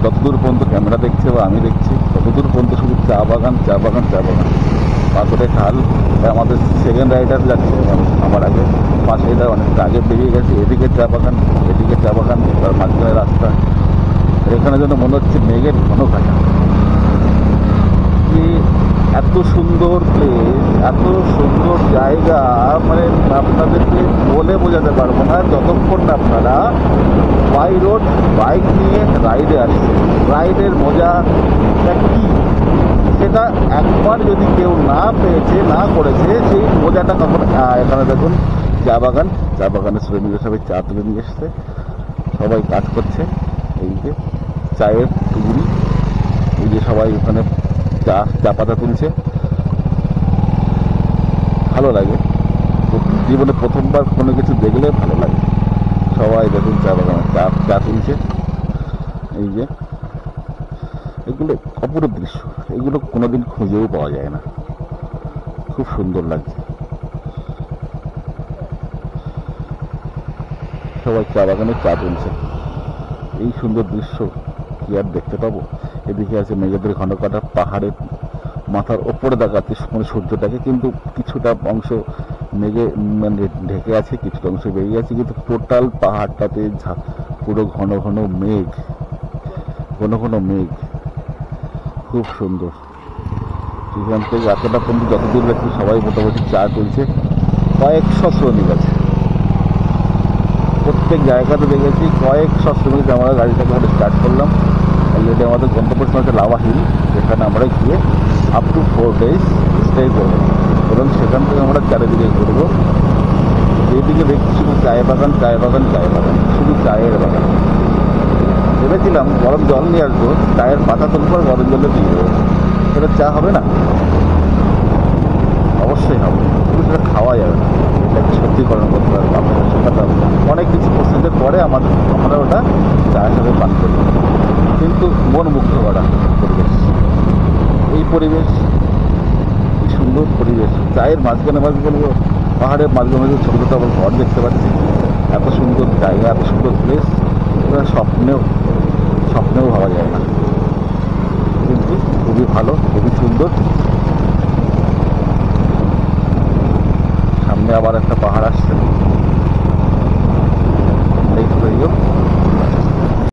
যতদূর পর্যন্ত ক্যামেরা দেখছে বা আমি দেখছি ততদূর পর্যন্ত শুধু চা বাগান চা বাগান চা বাগান। পাথরে ঢাল। আমাদের সেকেন্ড রাইডার যাচ্ছে আমার আগে, পাঁচ রাইডার অনেকটা আগে বেরিয়ে গেছে। এদিকে চা বাগান, এদিকে চা বাগান, তার মাঝখানে রাস্তা। এখানে যেন মনে হচ্ছে মেঘের ঘন ঘাটা। কি এত সুন্দর প্লেস, এত সুন্দর জায়গা, মানে আপনাদেরকে বলে বোঝাতে পারবো না যতক্ষণ না আপনারা বাই রোড বাইক নিয়ে রাইডে আসছে। রাইডের মজাটা কি সেটা একবার যদি কেউ না পেয়েছে, না করেছে, সেই মজাটা তখন। এখানে দেখুন চা বাগান, চা বাগানের শ্রমিকরা সবাই চা তুলে নিয়ে এসছে, সবাই কাজ করছে। এই যে চায়ের টুকরি, এই যে সবাই ওখানে চা পাতা তুলছে। ভালো লাগে, জীবনে প্রথমবার কোনো কিছু দেখলে ভালো লাগে। সবাই দেখুন চা বাগানে চা তুলছে। এই যে এগুলো অপরূপ দৃশ্য, এগুলো কোনোদিন খুঁজেও পাওয়া যায় না। খুব সুন্দর লাগছে। সবাই চা বাগানে চা তুলছে। এই সুন্দর দৃশ্য কি আর দেখতে পাবো? এদিকে আছে মেঘেদের ঘন কাটা, পাহাড়ের মাথার ওপরে দেখাচ্ছে মানে সূর্যটাকে, কিন্তু কিছুটা অংশ মেঘে মানে ঢেকে আছে, কিছুটা অংশ বেরিয়ে আছে, কিন্তু টোটাল পাহাড়টাতে পুরো ঘন ঘন মেঘ, ঘন ঘন মেঘ। খুব সুন্দর। সেখান থেকে এতটা পর্যন্ত যতদূর দেখছি সবাই মোটামুটি চা তুলছে। কয়েকশো শ্রমিক আছে, প্রত্যেক জায়গাতে দেখেছি কয়েকশো শ্রমিক। আমরা গাড়িটাকে হয়তো স্টার্ট করলাম। অলরেডি আমাদের গন্তব্যস্থল হচ্ছে লাভা হিল, যেখানে আমরা গিয়ে আপ টু 4 days স্টে করবো এবং সেখান থেকে আমরা চারিদিকে ঘুরবো। এইদিকে দেখছি শুধু চায় বাগান, চায় বাগান, চায় বাগান, শুধু চায়ের বাগান। ভেবেছিলাম গরম জল নিয়ে আসবো, চায়ের পাতা তুলবো আর গরম জলে দিয়ে দেবো, সেটা চা হবে না। অবশ্যই হবে, কিন্তু সেটা খাওয়া যাবে না। এটাকে সত্যিকরণ করতে পারবো, আপনারা শেখাতে হবে। অনেক কিছু প্রসেসের পরে আমরা ওটা চায়ের সাথে পান করবো। কিন্তু মন মুগ্ধ করা পরিবেশ, এই পরিবেশ, কি সুন্দর পরিবেশ। চায়ের মাঝখানে মাঝখানে, পাহাড়ের মাঝখানে মাঝে ছোটো ছোটো আবার ঘর দেখতে পাচ্ছি। এত সুন্দর জায়গা, এত সুন্দর প্লেস, এটা স্বপ্নেও ভাবা যায় না। কিন্তু খুবই ভালো, খুবই সুন্দর। সামনে আবার একটা পাহাড় আসছে।